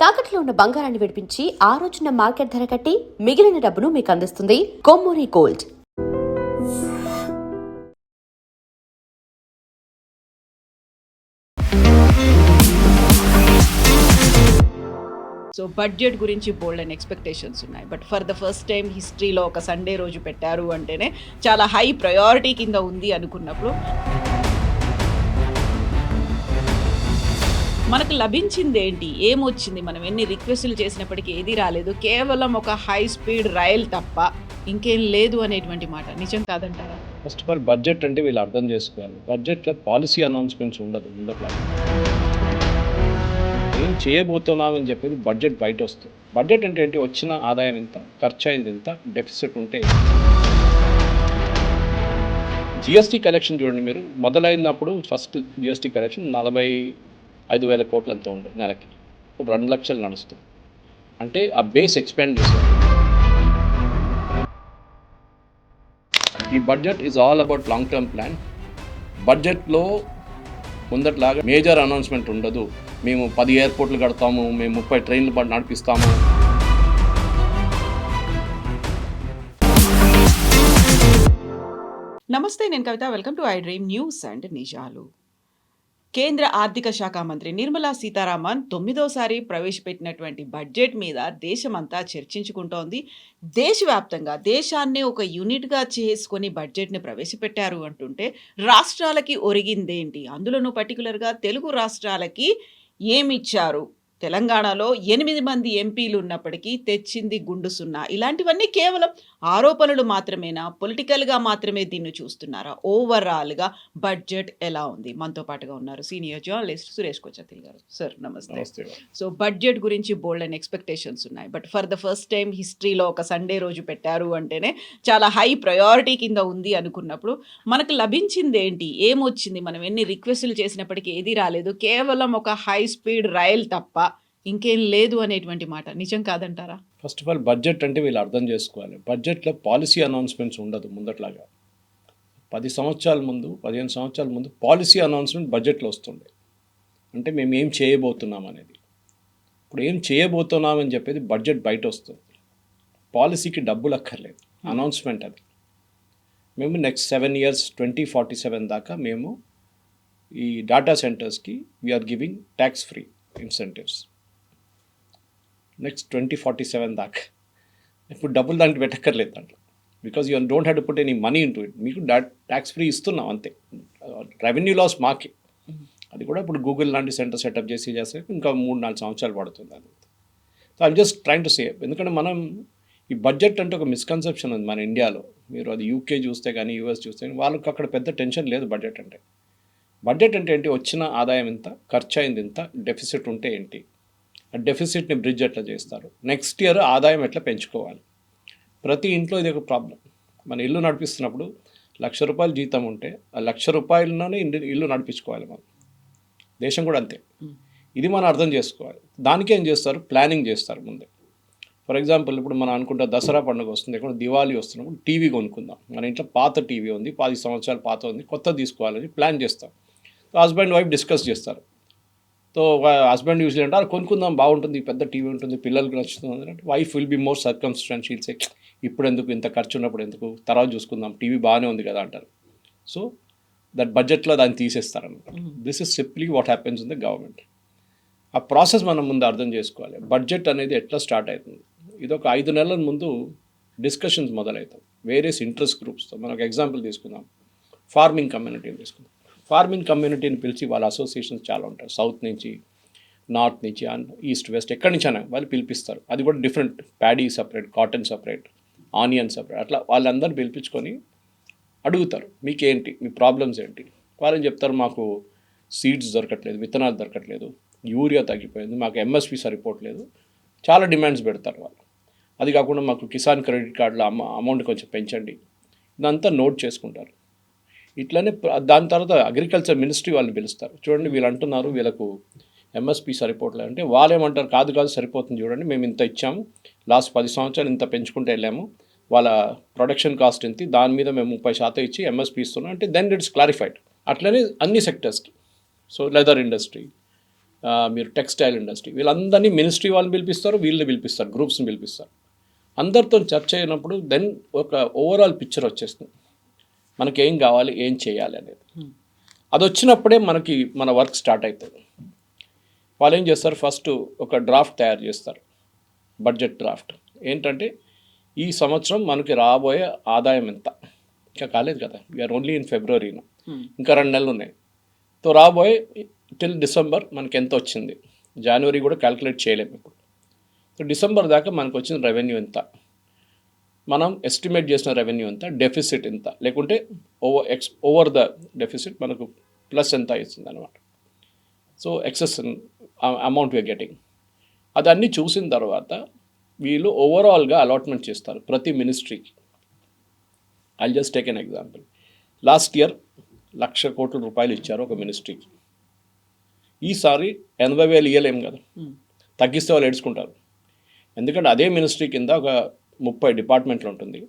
తాకట్లో ఉన్న బంగారాన్ని విడిపించి ఆ రోజున మార్కెట్ ధర కట్టి మిగిలిన డబ్బును మీకు అందిస్తుంది కొమ్మూరి గోల్డ్. సో బడ్జెట్ గురించి బోల్డ్ అండ్ ఎక్స్పెక్టేషన్స్ ఉన్నాయి. But for the first time హిస్టరీలో ఒక సండే రోజు పెట్టారు అంటేనే చాలా హై ప్రయారిటీ కింద ఉంది అనుకున్నప్పుడు మనకు లభించింది ఏంటి, ఏమొచ్చింది, మనం ఎన్ని రిక్వెస్టులు చేసినప్పటికీ ఏది రాలేదు, కేవలం ఒక హై స్పీడ్ రైల్ తప్ప ఇంకేం లేదు అనేటువంటి మాట నిజం కాదంటారా? ఫస్ట్ ఆఫ్ ఆల్ బడ్జెట్ అంటే వీళ్ళు అర్థం చేసుకోవాలి. బడ్జెట్లో పాలసీ అనౌన్స్మెంట్స్ ఉండదు. ఏం చేయబోతున్నామని చెప్పేది బడ్జెట్ బయట వస్తుంది. బడ్జెట్ అంటే ఏంటి? వచ్చిన ఆదాయం ఎంత, ఖర్చు అయింది ఎంత, డెఫిసిట్ ఉంటే జిఎస్టీ కలెక్షన్ చూడండి. మీరు మొదలైనప్పుడు ఫస్ట్ జిఎస్టీ కలెక్షన్ 45,000 కోట్లంతా ఉండే నెలకి. ఇప్పుడు 2 లక్షలు నడుస్తుంది. అంటే ఆ బేస్ ఎక్స్పాండ్ చేశారు. ఈ budget is all about long term plan. బడ్జెట్లో ముందట్లాగా మేజర్ అనౌన్స్మెంట్ ఉండదు. మేము 10 ఎయిర్పోర్ట్లు కడతాము, మేము 30 ట్రైన్లు నడిపిస్తాము. నమస్తే, నేను Kavitha. Welcome to I dream news and నిజాలు. కేంద్ర ఆర్థిక శాఖ మంత్రి నిర్మలా సీతారామన్ 9వ ప్రవేశపెట్టినటువంటి బడ్జెట్ మీద దేశమంతా చర్చించుకుంటోంది. దేశవ్యాప్తంగా దేశాన్నే ఒక యూనిట్గా చేసుకొని బడ్జెట్ని ప్రవేశపెట్టారు అంటుంటే రాష్ట్రాలకి ఒరిగిందేంటి, అందులోనూ పర్టికులర్గా తెలుగు రాష్ట్రాలకి ఏమిచ్చారు? తెలంగాణలో 8 మంది ఎంపీలు ఉన్నప్పటికీ తెచ్చింది గుండు సున్నా. ఇలాంటివన్నీ కేవలం ఆరోపణలు మాత్రమేనా? పొలిటికల్గా మాత్రమే దీన్ని చూస్తున్నారా? ఓవరాల్గా బడ్జెట్ ఎలా ఉంది? మనతో పాటుగా ఉన్నారు సీనియర్ జర్నలిస్ట్ సురేష్ కొచ్చతిల్ గారు. సార్ నమస్తే. సో బడ్జెట్ గురించి బోల్డ్ అండ్ ఎక్స్పెక్టేషన్స్ ఉన్నాయి. But for the first time హిస్టరీలో ఒక సండే రోజు పెట్టారు అంటేనే చాలా హై ప్రయారిటీ కింద ఉంది అనుకున్నప్పుడు మనకు లభించింది ఏంటి, ఏమొచ్చింది, మనం ఎన్ని రిక్వెస్టులు చేసినప్పటికీ ఏది రాలేదు, కేవలం ఒక హై స్పీడ్ రైల్ తప్ప ఇంకేం లేదు అనేటువంటి మాట నిజం కాదంటారా? ఫస్ట్ ఆఫ్ ఆల్ బడ్జెట్ అంటే వీళ్ళు అర్థం చేసుకోవాలి. బడ్జెట్లో పాలసీ అనౌన్స్మెంట్స్ ఉండదు. ముందట్లాగా 15 సంవత్సరాల ముందు పాలసీ అనౌన్స్మెంట్ బడ్జెట్లో వస్తుండే. అంటే మేము ఏం చేయబోతున్నాం అనేది. ఇప్పుడు ఏం చేయబోతున్నామని చెప్పేది బడ్జెట్ బయట వస్తుంది. పాలసీకి డబ్బులు అక్కర్లేదు, అనౌన్స్మెంట్ అది. మేము నెక్స్ట్ 7 years 2047 దాకా మేము ఈ డాటా సెంటర్స్కి we are giving tax free incentives. Next 2047 దాకా ఇప్పుడు డబ్బులు దానికి పెట్టక్కర్లేదు దాంట్లో. Because you don't have to put any money into it. మీకు ట్యాక్స్ ఫ్రీ ఇస్తున్నాం అంతే. రెవెన్యూ లాస్ మాకే. అది కూడా ఇప్పుడు గూగుల్ లాంటి సెంటర్ సెటప్ చేస్తే ఇంకా 3-4 సంవత్సరాలు పడుతుంది అది. So I'm just train to say, ఎందుకంటే మనం ఈ బడ్జెట్ అంటే ఒక మిస్కన్సెప్షన్ ఉంది మన ఇండియాలో. మీరు అది యూకే చూస్తే కానీ యూఎస్ చూస్తే కానీ వాళ్ళకి అక్కడ పెద్ద టెన్షన్ లేదు బడ్జెట్ అంటే. బడ్జెట్ అంటే ఏంటి? వచ్చిన ఆదాయం ఎంత, ఖర్చు అయింది ఎంత, డెఫిసిట్ ఉంటే ఏంటి, ఆ డెఫిసిట్ని బ్రిడ్జ్ ఎట్లా చేస్తారు, నెక్స్ట్ ఇయర్ ఆదాయం ఎట్లా పెంచుకోవాలి. ప్రతి ఇంట్లో ఇది ఒక ప్రాబ్లం. మన ఇల్లు నడిపిస్తున్నప్పుడు ₹1,00,000 జీతం ఉంటే ఆ ₹1,00,000లోనే ఇల్లు నడిపించుకోవాలి మనం. దేశం కూడా అంతే. ఇది మనం అర్థం చేసుకోవాలి. దానికి ఏం చేస్తారు? ప్లానింగ్ చేస్తారు ముందే. ఫర్ ఎగ్జాంపుల్ ఇప్పుడు మనం అనుకుంటా దసరా పండుగ వస్తుంది, ఎక్కడ దివాళీ వస్తున్నప్పుడు టీవీ కొనుక్కుందాం. మన ఇంట్లో పాత టీవీ ఉంది, 10 సంవత్సరాలు పాత ఉంది, కొత్త తీసుకోవాలని ప్లాన్ చేస్తాం. హస్బెండ్ వైఫ్ డిస్కస్ చేస్తారు. సో హస్బెండ్ యూజువల్ అంటారు కొనుక్కుందాం, బాగుంటుంది, పెద్ద టీవీ ఉంటుంది, పిల్లలకు నచ్చుతుంది అంటే wife will be more circumstantial say ఇప్పుడు ఎందుకు, ఇంత ఖర్చు ఉన్నప్పుడు ఎందుకు, తర్వాత చూసుకుందాం, టీవీ బాగానే ఉంది కదా అంటారు. సో దట్ బడ్జెట్లో దాన్ని తీసేస్తారనమాట. This is simply what happens in the government. ఆ ప్రాసెస్ మనం ముందు అర్థం చేసుకోవాలి. బడ్జెట్ అనేది ఎట్లా స్టార్ట్ అవుతుంది? ఇది ఒక 5 నెలల ముందు డిస్కషన్స్ మొదలవుతాయి వేరియస్ ఇంట్రెస్ట్ గ్రూప్స్తో. మనం ఒక ఎగ్జాంపుల్ తీసుకుందాం, ఫార్మింగ్ కమ్యూనిటీని తీసుకుందాం. ఫార్మింగ్ కమ్యూనిటీని పిలిచి వాళ్ళ అసోసియేషన్స్ చాలా ఉంటాయి, సౌత్ నుంచి, నార్త్ నుంచి, అండ్ ఈస్ట్ వెస్ట్, ఎక్కడి నుంచి అయినా వాళ్ళు పిలిపిస్తారు. అది కూడా different, paddy separate, cotton separate, onion separate, అట్లా వాళ్ళందరూ పిలిపించుకొని అడుగుతారు మీకేంటి, మీ ప్రాబ్లమ్స్ ఏంటి. వాళ్ళని చెప్తారు మాకు సీడ్స్ దొరకట్లేదు, విత్తనాలు దొరకట్లేదు, యూరియా తగ్గిపోయింది, మాకు ఎంఎస్పి సరిపోవట్లేదు, చాలా డిమాండ్స్ పెడతారు వాళ్ళు. అది కాకుండా మాకు కిసాన్ క్రెడిట్ కార్డులో అమౌంట్ కొంచెం పెంచండి, ఇదంతా నోట్ చేసుకుంటారు. ఇట్లనే దాని తర్వాత అగ్రికల్చర్ మినిస్ట్రీ వాళ్ళని పిలుస్తారు. చూడండి వీళ్ళు అంటున్నారు వీళ్ళకు ఎంఎస్పి సరిపోవట్లేదు అంటే వాళ్ళు ఏమంటారు, కాదు సరిపోతుంది, చూడండి మేము ఇంత ఇచ్చాము, లాస్ట్ 10 సంవత్సరాలు ఇంత పెంచుకుంటూ వెళ్ళాము, వాళ్ళ ప్రొడక్షన్ కాస్ట్ ఎంత, దాని మీద మేము 30% ఇచ్చి ఎంఎస్పి ఇస్తున్నాం అంటే దెన్ ఇట్స్ క్లారిఫైడ్. అట్లనే అన్ని సెక్టర్స్కి. సో లెదర్ ఇండస్ట్రీ, మీరు టెక్స్టైల్ ఇండస్ట్రీ, వీళ్ళందరినీ మినిస్ట్రీ వాళ్ళని పిలిపిస్తారు, వీళ్ళని పిలిపిస్తారు, గ్రూప్స్ని పిలిపిస్తారు. అందరితో చర్చ అయినప్పుడు దెన్ ఒక ఓవరాల్ పిక్చర్ వచ్చేస్తుంది, మనకి ఏం కావాలి, ఏం చేయాలి అనేది. అది వచ్చినప్పుడే మనకి మన వర్క్ స్టార్ట్ అవుతుంది. వాళ్ళు ఏం చేస్తారు, ఫస్ట్ ఒక డ్రాఫ్ట్ తయారు చేస్తారు, బడ్జెట్ డ్రాఫ్ట్. ఏంటంటే ఈ సంవత్సరం మనకి రాబోయే ఆదాయం ఎంత, ఇంకా కాలేదు కదా, వీఆర్ ఓన్లీ ఇన్ ఫిబ్రవరి, ఇంకా 2 నెలలు ఉన్నాయి. సో రాబోయే టిల్ డిసెంబర్ మనకి ఎంత వచ్చింది, జనవరి కూడా క్యాలిక్యులేట్ చేయలేము ఇప్పుడు. సో డిసెంబర్ దాకా మనకు వచ్చిన రెవెన్యూ ఎంత, మనం ఎస్టిమేట్ చేసిన రెవెన్యూ ఎంత, డెఫిసిట్ ఎంత, లేకుంటే ఓవర్ ద డెఫిసిట్ మనకు ప్లస్ ఎంత ఇస్తుంది అనమాట. So excess amount we are getting. అదన్నీ చూసిన తర్వాత వీళ్ళు ఓవరాల్గా అలాట్మెంట్ చేస్తారు ప్రతి మినిస్ట్రీకి. I just take an example. Last year 1,00,000 కోట్ల రూపాయలు ఇచ్చారు ఒక మినిస్ట్రీకి. ఈసారి 80,000 ఇవ్వలేము కదా, తగ్గిస్తే వాళ్ళు ఏడ్చుకుంటారు. ఎందుకంటే అదే మినిస్ట్రీ కింద ఒక 30 డిపార్ట్మెంట్లు ఉంటుంది,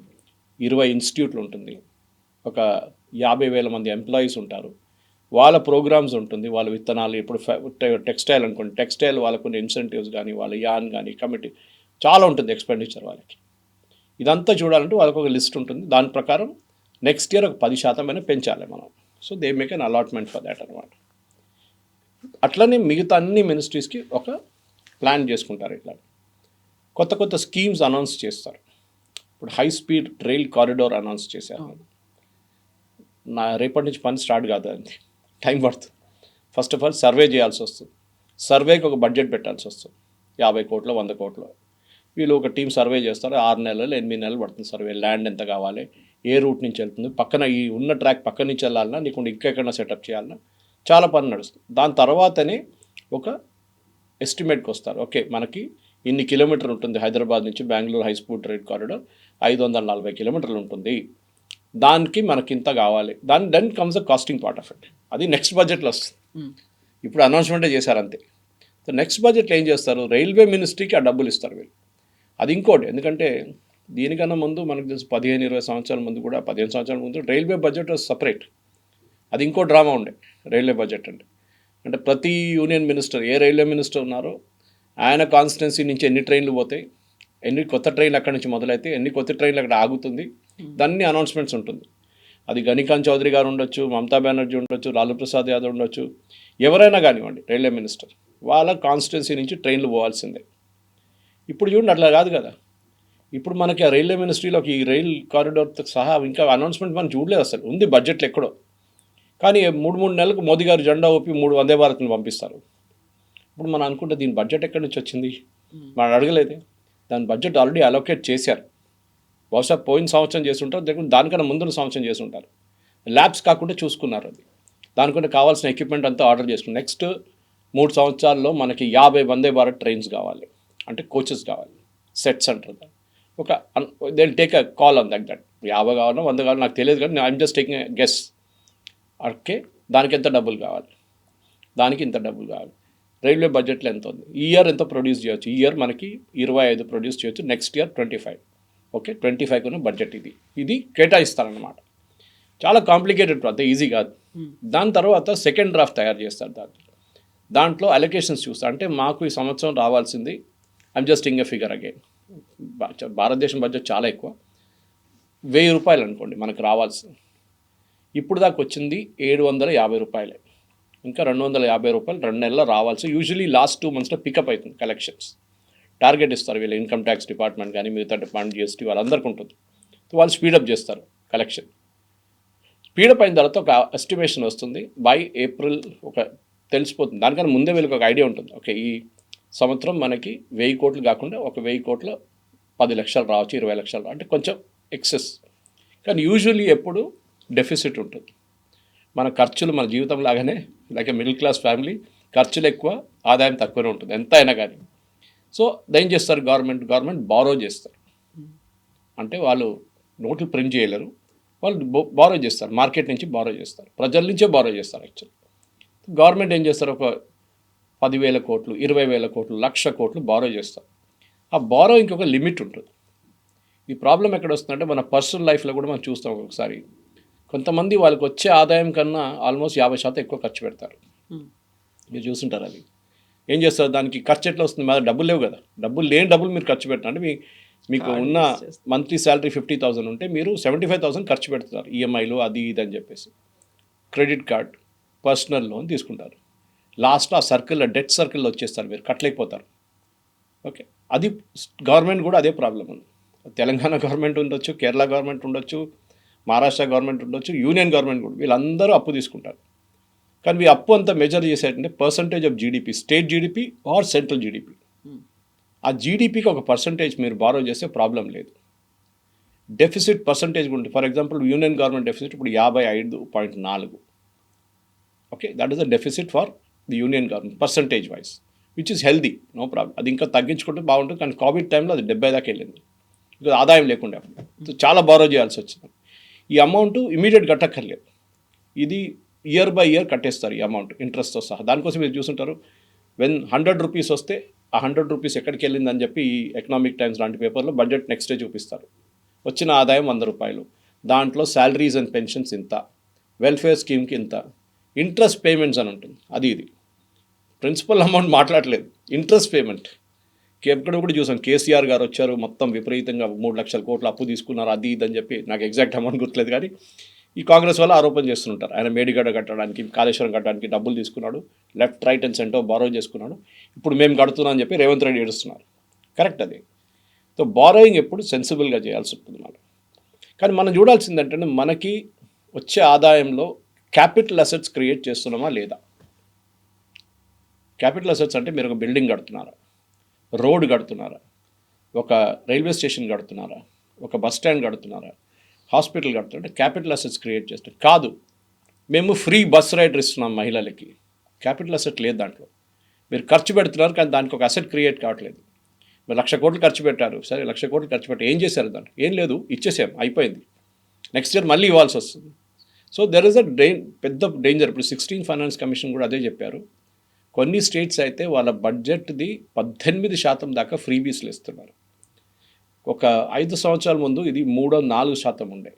20 ఇన్స్టిట్యూట్లు ఉంటుంది, ఒక 50,000 మంది ఎంప్లాయీస్ ఉంటారు, వాళ్ళ ప్రోగ్రామ్స్ ఉంటుంది, వాళ్ళ విత్తనాలు. ఇప్పుడు టెక్స్టైల్ అనుకోండి, టెక్స్టైల్ వాళ్ళకు కొన్ని ఇన్సెంటివ్స్ కానీ, వాళ్ళ యాన్ కానీ, కమిటీ చాలా ఉంటుంది ఎక్స్పెండిచర్ వాళ్ళకి. ఇదంతా చూడాలంటే వాళ్ళకు ఒక లిస్ట్ ఉంటుంది, దాని ప్రకారం నెక్స్ట్ ఇయర్ ఒక 10% అయినా పెంచాలి మనం. So they make an allotment for that అనమాట. అట్లనే మిగతా అన్ని మినిస్ట్రీస్కి ఒక ప్లాన్ చేసుకుంటారు. ఇట్లా కొత్త కొత్త స్కీమ్స్ అనౌన్స్ చేస్తారు. ఇప్పుడు high speed rail corridor announce చేశారు. రేపటి నుంచి పని స్టార్ట్ కాదు, అది టైం పడుతుంది. ఫస్ట్ ఆఫ్ ఆల్ సర్వే చేయాల్సి వస్తుంది, సర్వేకి ఒక బడ్జెట్ పెట్టాల్సి వస్తుంది, 50 కోట్లు 100 కోట్లు. వీళ్ళు ఒక టీం సర్వే చేస్తారు, 6 నెలలు 8 నెలలు పడుతుంది సర్వే. ల్యాండ్ ఎంత కావాలి, ఏ రూట్ నుంచి వెళ్తుంది, పక్కన ఈ ఉన్న ట్రాక్ పక్క నుంచి వెళ్ళాలన్నా, నీకు ఇంకెక్కడన్నా సెటప్ చేయాలన్నా, చాలా పని నడుస్తుంది. దాని తర్వాతనే ఒక ఎస్టిమేట్కి వస్తారు. ఓకే, మనకి ఇన్ని కిలోమీటర్లు ఉంటుంది, హైదరాబాద్ నుంచి Bengaluru high speed rail corridor 540 కిలోమీటర్లు ఉంటుంది, దానికి మనకి ఇంత కావాలి. Then comes the costing part of it. అది నెక్స్ట్ బడ్జెట్లో వస్తుంది. ఇప్పుడు అనౌన్స్మెంటే చేశారు అంతే. సో నెక్స్ట్ బడ్జెట్లో ఏం చేస్తారు, రైల్వే మినిస్ట్రీకి ఆ డబ్బులు ఇస్తారు వీళ్ళు. అది ఇంకోటి, ఎందుకంటే దీనికన్నా ముందు మనకు తెలుసు 15-20 సంవత్సరాల ముందు కూడా, 15 సంవత్సరాల ముందు రైల్వే బడ్జెట్ సపరేట్. అది ఇంకో డ్రామా ఉండే రైల్వే బడ్జెట్ అంటే ప్రతి యూనియన్ మినిస్టర్, ఏ రైల్వే మినిస్టర్ ఉన్నారో ఆయన కాన్స్టిట్యున్సీ నుంచి ఎన్ని ట్రైన్లు పోతాయి, ఎన్ని కొత్త ట్రైన్లు అక్కడి నుంచి మొదలైతే, ఎన్ని కొత్త ట్రైన్లు అక్కడ ఆగుతుంది, దాన్ని అనౌన్స్మెంట్స్ ఉంటుంది. అది గణికాంత్ చౌదరి గారు ఉండొచ్చు, మమతా బెనర్జీ ఉండొచ్చు, లాలూ ప్రసాద్ యాదవ్ ఉండొచ్చు, ఎవరైనా కానివ్వండి రైల్వే మినిస్టర్, వాళ్ళ కాన్స్టిట్యున్సీ నుంచి ట్రైన్లు పోవాల్సిందే. ఇప్పుడు చూడండి అట్లా కాదు కదా. ఇప్పుడు మనకి ఆ రైల్వే మినిస్ట్రీలో ఈ రైల్ కారిడార్తో సహా ఇంకా అనౌన్స్మెంట్ మనం చూడలేదు అసలు. ఉంది బడ్జెట్లో ఎక్కడో, కానీ 3 నెలలకు మోదీ గారు జెండా ఊపి 3 వందే భారత్ని పంపిస్తారు. ఇప్పుడు మనం అనుకుంటే దీని బడ్జెట్ ఎక్కడి నుంచి వచ్చింది, మనం అడగలేదే. దాని బడ్జెట్ ఆల్రెడీ అలోకేట్ చేశారు. బహుశా పోయిన సంవత్సరం చేస్తుంటారు, లేకుంటే దానికన్నా ముందున్న సంవత్సరం చేస్తుంటారు. ల్యాబ్స్ కాకుండా చూసుకున్నారు. అది దానికంటే కావాల్సిన ఎక్విప్మెంట్ అంతా ఆర్డర్ చేసుకున్నారు. నెక్స్ట్ 3 సంవత్సరాల్లో మనకి 50 వందే భారత్ ట్రైన్స్ కావాలి, అంటే కోచెస్ కావాలి, సెట్స్ అంటారు. ఒక they take a call on that 50 కావాలన్నా 100 కావాలో నాకు తెలియదు, కానీ I'm just taking a guess. Okay, దానికి ఎంత డబ్బులు కావాలి, దానికి ఇంత డబ్బులు కావాలి. రైల్వే బడ్జెట్లో ఎంత ఉంది, ఈ ఇయర్ ఎంత ప్రొడ్యూస్ చేయొచ్చు, ఈ ఇయర్ మనకి 25 ప్రొడ్యూస్ చేయొచ్చు, నెక్స్ట్ ఇయర్ 25. ఓకే, 25 బడ్జెట్ ఇది కేటాయిస్తారనమాట. చాలా కాంప్లికేటెడ్, అంత ఈజీ కాదు. దాని తర్వాత సెకండ్ డ్రాఫ్ట్ తయారు చేస్తారు. దాంట్లో అలొకేషన్స్ చూస్తారు. అంటే మాకు ఈ సంవత్సరం రావాల్సింది, I'm just ing a figure again, భారతదేశం బడ్జెట్ చాలా ఎక్కువ, 1000 రూపాయలు అనుకోండి మనకు రావాల్సింది. ఇప్పుడు దాకా వచ్చింది 750 రూపాయలే. ఇంకా 250 రూపాయలు 2 నెలల్లో రావాల్సి. యూజువలీ లాస్ట్ 2 మంత్స్లో పికప్ అవుతుంది కలెక్షన్స్. టార్గెట్ ఇస్తారు వీళ్ళు, ఇన్కమ్ ట్యాక్స్ డిపార్ట్మెంట్ కానీ మిగతా డిపార్ట్మెంట్, జిఎస్టీ వాళ్ళందరికీ ఉంటుంది. వాళ్ళు స్పీడప్ చేస్తారు కలెక్షన్. స్పీడప్ అయిన తర్వాత ఒక ఎస్టిమేషన్ వస్తుంది, బై ఏప్రిల్ ఒక తెలిసిపోతుంది. దానికన్నా ముందే వీళ్ళకి ఒక ఐడియా ఉంటుంది. ఓకే, ఈ సంవత్సరం మనకి 1000 కోట్లు కాకుండా ఒక 1000 కోట్ల 10 లక్షలు రావచ్చు, 20 లక్షలు, అంటే కొంచెం ఎక్సెస్. కానీ యూజువల్లీ ఎప్పుడు డెఫిసిట్ ఉంటుంది. మన ఖర్చులు మన జీవితం లాగానే, లైక్ మిడిల్ క్లాస్ ఫ్యామిలీ, ఖర్చులు ఎక్కువ, ఆదాయం తక్కువనే ఉంటుంది ఎంత అయినా కానీ. సో ఏం చేస్తారు, గవర్నమెంట్ బారో చేస్తారు. అంటే వాళ్ళు నోట్లు ప్రింట్ చేయలేరు, వాళ్ళు బారో చేస్తారు, మార్కెట్ నుంచి బారో చేస్తారు, ప్రజల నుంచే బారో చేస్తారు. యాక్చువల్లీ గవర్నమెంట్ ఏం చేస్తారు, ఒక 10,000 కోట్లు 20,000 కోట్లు 1,00,000 కోట్లు బారో చేస్తారు. ఆ బారో ఇంకొక లిమిట్ ఉంటుంది. ఈ ప్రాబ్లం ఎక్కడ వస్తుందంటే మన పర్సనల్ లైఫ్లో కూడా మనం చూస్తాం. ఒకసారి కొంతమంది వాళ్ళకి వచ్చే ఆదాయం కన్నా ఆల్మోస్ట్ 50% ఎక్కువ ఖర్చు పెడతారు. మీరు చూస్తుంటారు. అది ఏం చేస్తారు దానికి ఖర్చు ఎట్లా వస్తుంది? మా డబ్బులు లేవు కదా, డబ్బులు లేని డబ్బులు మీరు ఖర్చు పెట్టండి. మీకు Card ఉన్న use చేస్తారు. మంత్లీ శాలరీ 50,000 ఉంటే మీరు 75,000 ఖర్చు పెడుతున్నారు ఈఎంఐలు అది ఇది అని చెప్పేసి. క్రెడిట్ కార్డ్, పర్సనల్ లోన్ తీసుకుంటారు. లాస్ట్లో ఆ సర్కిల్లో డెట్ సర్కిల్లో వచ్చేస్తారు, మీరు కట్టలేకపోతారు. ఓకే, అది గవర్నమెంట్ కూడా అదే ప్రాబ్లం ఉంది. తెలంగాణ గవర్నమెంట్ ఉండొచ్చు, కేరళ గవర్నమెంట్ ఉండొచ్చు, మహారాష్ట్ర గవర్నమెంట్ ఉండొచ్చు, యూనియన్ గవర్నమెంట్ కూడా, వీళ్ళందరూ అప్పు తీసుకుంటారు. కానీ ఈ అప్పు అంతా మెజర్ చేసేటంటే percentage of GDP, state GDP or central GDP. ఆ జీడిపికి ఒక పర్సంటేజ్ మీరు బారో చేస్తే ప్రాబ్లం లేదు. డెఫిసిట్ పర్సంటేజ్ ఉంటుంది. For example union government deficit ఇప్పుడు 55.4. Okay, that is the deficit for the union government percentage wise, which is healthy, no problem. అది ఇంకా తగ్గించుకుంటే బాగుంటుంది. కానీ కోవిడ్ టైంలో అది 70 దాకా వెళ్ళింది, బికాజ్ ఆదాయం లేకుండా చాలా బారో చేయాల్సి వచ్చింది. ఈ అమౌంట్ ఇమీడియట్ కట్టక్కర్లేదు, ఇది ఇయర్ బై ఇయర్ కట్టేస్తారు ఈ అమౌంట్ ఇంట్రెస్ట్తో సహా. దానికోసం మీరు చూసుంటారు, వెన్ 100 రూపీస్ వస్తే ఆ 100 రూపీస్ ఎక్కడికి వెళ్ళిందని చెప్పి ఈ ఎకనామిక్ టైమ్స్ లాంటి పేపర్లో బడ్జెట్ నెక్స్ట్ డే చూపిస్తారు. వచ్చిన ఆదాయం 100 రూపాయలు, దాంట్లో శాలరీస్ అండ్ పెన్షన్స్ ఇంత, వెల్ఫేర్ స్కీమ్కి ఇంత, ఇంట్రెస్ట్ పేమెంట్స్ అని ఉంటుంది. ఇది ప్రిన్సిపల్ అమౌంట్ మాట్లాడలేదు, ఇంట్రెస్ట్ పేమెంట్. ఎక్కడ కూడా చూసాం, కేసీఆర్ గారు వచ్చారు, మొత్తం విపరీతంగా 3 లక్షల కోట్ల అప్పు తీసుకున్నారు, అది ఇది అని చెప్పి, నాకు ఎగ్జాక్ట్ అమౌంట్ గుర్తులేదు. కానీ ఈ కాంగ్రెస్ వాళ్ళు ఆరోపణ చేస్తుంటారు, ఆయన మేడిగడ్డ కట్టడానికి, కాళేశ్వరం కట్టడానికి డబ్బులు తీసుకున్నాడు, left right and centre borrow చేసుకున్నాడు, ఇప్పుడు మేము కడుతున్నాం అని చెప్పి రేవంత్ రెడ్డి ఏడుస్తున్నారు. కరెక్ట్ అది. సో బారోయింగ్ ఎప్పుడు సెన్సిబుల్గా చేయాల్సి ఉంటుంది మనం. కానీ మనం చూడాల్సింది ఏంటంటే, మనకి వచ్చే ఆదాయంలో క్యాపిటల్ అసెట్స్ క్రియేట్ చేస్తున్నామా లేదా. క్యాపిటల్ అసెట్స్ అంటే మీరు ఒక బిల్డింగ్ కడుతున్నారా, రోడ్ కడుతున్నారా, ఒక రైల్వే స్టేషన్ కడుతున్నారా, ఒక బస్ స్టాండ్ కడుతున్నారా, హాస్పిటల్ కడుతున్నారా, క్యాపిటల్ అసెట్స్ క్రియేట్ చేస్తాం. కాదు, మేము ఫ్రీ బస్ రైడర్ ఇస్తున్నాం మహిళలకి, క్యాపిటల్ అసెట్ లేదు దాంట్లో. మీరు ఖర్చు పెడుతున్నారు కానీ దానికి ఒక అసెట్ క్రియేట్ కావట్లేదు. మీరు 1,00,000 కోట్లు ఖర్చు పెట్టారు, సరే 1,00,000 కోట్లు ఖర్చు పెట్టి ఏం చేశారు దాంట్లో? ఏం లేదు, ఇచ్చేసాం, అయిపోయింది. నెక్స్ట్ ఇయర్ మళ్ళీ ఇవ్వాల్సి వస్తుంది. సో దెర్ ఇస్ అ పెద్ద డేంజర్. ఇప్పుడు 16 ఫైనాన్స్ కమిషన్ కూడా అదే చెప్పారు. కొన్ని స్టేట్స్ అయితే వాళ్ళ బడ్జెట్ది 18% దాకా ఫ్రీబీస్లు ఇస్తున్నారు. ఒక 5 సంవత్సరాల ముందు ఇది 3-4% ఉండే.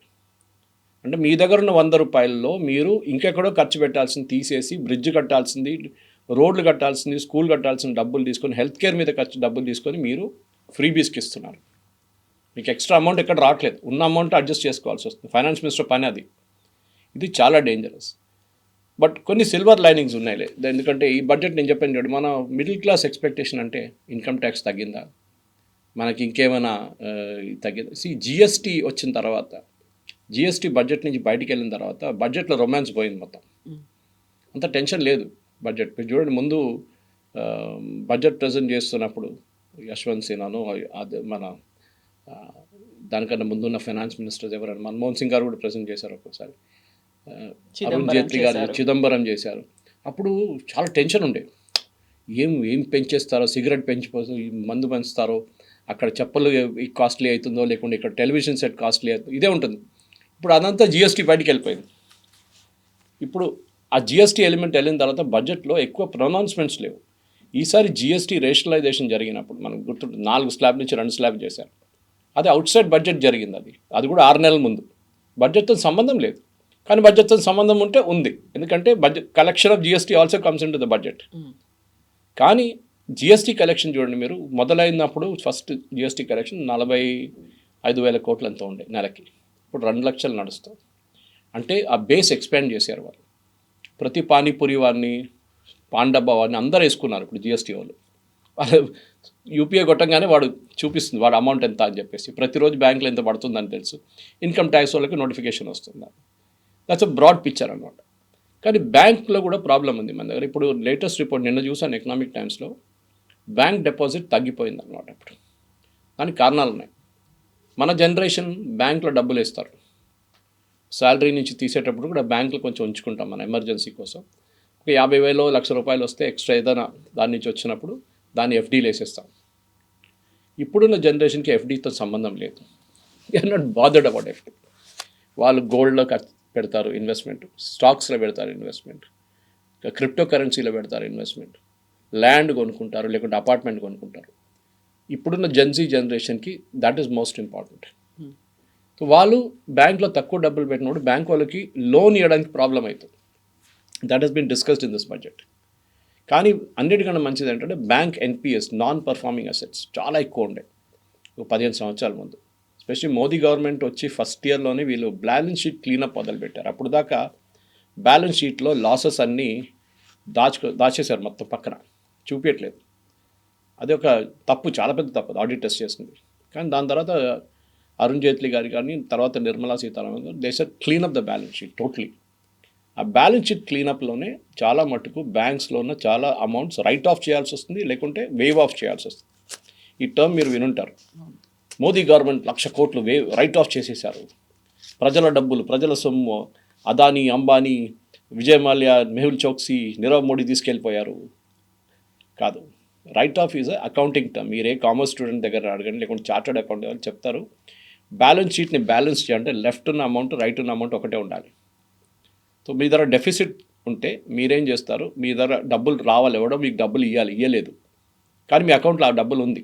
అంటే మీ దగ్గర ఉన్న 100 రూపాయల్లో మీరు ఇంకెక్కడో ఖర్చు పెట్టాల్సింది తీసేసి, బ్రిడ్జ్ కట్టాల్సింది, రోడ్లు కట్టాల్సింది, స్కూల్ కట్టాల్సిన డబ్బులు తీసుకొని, హెల్త్ కేర్ మీద ఖర్చు డబ్బులు తీసుకొని మీరు ఫ్రీబీస్కి ఇస్తున్నారు. మీకు ఎక్స్ట్రా అమౌంట్ ఎక్కడ రావట్లేదు, ఉన్న అమౌంట్ అడ్జస్ట్ చేసుకోవాల్సి వస్తుంది. ఫైనాన్స్ మినిస్టర్ పని అది. ఇది చాలా డేంజరస్. బట్ కొన్ని సిల్వర్ లైనింగ్స్ ఉన్నాయిలే. ఎందుకంటే ఈ బడ్జెట్ నేను చెప్పాను చూడండి, మన మిడిల్ క్లాస్ ఎక్స్పెక్టేషన్ అంటే ఇన్కమ్ ట్యాక్స్ తగ్గిందా, మనకి ఇంకేమైనా తగ్గిందా. జిఎస్టీ వచ్చిన తర్వాత, జిఎస్టీ బడ్జెట్ నుంచి బయటికి వెళ్ళిన తర్వాత బడ్జెట్లో రొమాన్స్ పోయింది మొత్తం. అంత టెన్షన్ లేదు బడ్జెట్. మీరు చూడండి, ముందు బడ్జెట్ ప్రజెంట్ చేస్తున్నప్పుడు యశ్వంత్ సిన్హాను, అది మన దానికన్నా ముందున్న ఫైనాన్స్ మినిస్టర్స్ ఎవరైనా, మన్మోహన్ సింగ్ గారు కూడా ప్రజెంట్ చేశారు ఒక్కోసారి, అరుణ్ జైట్లీ గారు, చిదంబరం చేశారు. అప్పుడు చాలా టెన్షన్ ఉండే, ఏం పెంచేస్తారో, సిగరెట్ పెంచిపోతే మందు పెంచుతారో, అక్కడ చెప్పులు కాస్ట్లీ అవుతుందో, లేకుంటే ఇక్కడ టెలివిజన్ సెట్ కాస్ట్లీ అవుతుందో, ఇదే ఉంటుంది. ఇప్పుడు అదంతా జిఎస్టీ బయటికి వెళ్ళిపోయింది. ఇప్పుడు ఆ జిఎస్టీ ఎలిమెంట్ వెళ్ళిన తర్వాత బడ్జెట్లో ఎక్కువ ప్రొనౌన్స్మెంట్స్ లేవు. ఈసారి జిఎస్టీ రేషనలైజేషన్ జరిగినప్పుడు మనకు గుర్తుంటుంది, 4 స్లాబ్ నుంచి 2 స్లాబ్ చేశారు. అది అవుట్ సైడ్ బడ్జెట్ జరిగింది. అది కూడా 6 నెలల ముందు. బడ్జెట్తో సంబంధం లేదు, కానీ బడ్జెట్తో సంబంధం ఉంటే ఉంది. ఎందుకంటే budget collection of GST also comes in to the budget. కానీ జిఎస్టీ కలెక్షన్ చూడండి, మీరు మొదలైనప్పుడు ఫస్ట్ జిఎస్టీ కలెక్షన్ 45,000 కోట్లు ఎంతో ఉండే నెలకి, ఇప్పుడు 2 లక్షలు నడుస్తుంది. అంటే ఆ బేస్ ఎక్స్పాండ్ చేశారు వాళ్ళు. ప్రతి పానీపూరి వారిని, పాండబ్బా వారిని అందరూ వేసుకున్నారు ఇప్పుడు జిఎస్టీ వాళ్ళు. యూపీఐ కొట్టంగానే వాడు చూపిస్తుంది వాడు అమౌంట్ ఎంత అని చెప్పేసి, ప్రతిరోజు బ్యాంకులో ఎంత పడుతుందని తెలుసు. ఇన్కమ్ ట్యాక్స్ వాళ్ళకి నోటిఫికేషన్ వస్తుంది. దట్స్ అ బ్రాడ్ పిక్చర్ అనమాట. కానీ బ్యాంక్లో కూడా ప్రాబ్లం ఉంది మన దగ్గర. ఇప్పుడు లేటెస్ట్ రిపోర్ట్ నిన్న చూసాను ఎకనామిక్ టైమ్స్లో, బ్యాంక్ డిపాజిట్ తగ్గిపోయింది అనమాట. ఇప్పుడు దానికి కారణాలు ఉన్నాయి. మన జనరేషన్ బ్యాంక్లో డబ్బులు వేస్తారు, శాలరీ నుంచి తీసేటప్పుడు కూడా బ్యాంకులో కొంచెం ఉంచుకుంటాం మన ఎమర్జెన్సీ కోసం. ఒక 50,000 1,00,000 రూపాయలు వస్తే ఎక్స్ట్రా ఏదైనా దాని నుంచి వచ్చినప్పుడు దాన్ని ఎఫ్డీలు వేసేస్తాం. ఇప్పుడున్న జనరేషన్కి ఎఫ్డీతో సంబంధం లేదు. They are not bothered about FD. వాళ్ళు గోల్డ్లో పెడతారు ఇన్వెస్ట్మెంట్, స్టాక్స్లో పెడతారు ఇన్వెస్ట్మెంట్, క్రిప్టో కరెన్సీలో పెడతారు ఇన్వెస్ట్మెంట్, ల్యాండ్ కొనుక్కుంటారు, లేకుంటే అపార్ట్మెంట్ కొనుక్కుంటారు. ఇప్పుడున్న జెన్జీ జనరేషన్కి that is most important. So వాళ్ళు బ్యాంక్లో తక్కువ డబ్బులు పెట్టినప్పుడు బ్యాంక్ వాళ్ళకి లోన్ ఇవ్వడానికి ప్రాబ్లం అవుతుంది. That has been discussed in this budget. కానీ అన్నిటికన్నా మంచిది ఏంటంటే bank NPAs non performing assets చాలా ఎక్కువ ఉండే ఒక 15 సంవత్సరాల ముందు. ఎస్పెషల్లీ మోదీ గవర్నమెంట్ వచ్చి ఫస్ట్ ఇయర్లోనే వీళ్ళు బ్యాలెన్స్ షీట్ క్లీనప్ మొదలుపెట్టారు. అప్పుడు దాకా బ్యాలెన్స్ షీట్లో లాసెస్ అన్నీ దాచేశారు మొత్తం పక్కన, చూపించట్లేదు. అది ఒక తప్పు, చాలా పెద్ద తప్పు ఆడిటర్స్ చేసింది. కానీ దాని తర్వాత అరుణ్ జైట్లీ గారు కానీ తర్వాత నిర్మలా సీతారామన్ గారు they said cleanup the balance sheet totally. ఆ బ్యాలెన్స్ షీట్ క్లీనప్లోనే చాలా మటుకు బ్యాంక్స్లో ఉన్న చాలా అమౌంట్స్ రైట్ ఆఫ్ చేయాల్సి వస్తుంది, లేకుంటే వేవ్ ఆఫ్ చేయాల్సి వస్తుంది. ఈ టర్మ్ మీరు వినుంటారు. మోదీ గవర్నమెంట్ 1,00,000 కోట్లు రైట్ ఆఫ్ చేసేసారు, ప్రజల డబ్బులు, ప్రజల సొమ్ము అదానీ, అంబానీ, విజయ్ మాల్యా, మెహుల్ చోక్సీ, నీరవ్ మోడీ తీసుకెళ్ళిపోయారు. కాదు, right of is accounting term. మీరే కామర్స్ స్టూడెంట్ దగ్గర అడగండి, లేకుంటే చార్టర్డ్ అకౌంట్ వాళ్ళు చెప్తారు. బ్యాలెన్స్ షీట్ని బ్యాలెన్స్ చేయాలంటే లెఫ్ట్ ఉన్న అమౌంట్, రైట్ ఉన్న అమౌంట్ ఒకటే ఉండాలి. సో మీ దగ్గర డెఫిసిట్ ఉంటే మీరేం చేస్తారు, మీ దగ్గర డబ్బులు రావాలి, ఎవడో మీకు డబ్బులు ఇవ్వలేదు, కానీ మీ అకౌంట్లో ఆ డబ్బులు ఉంది,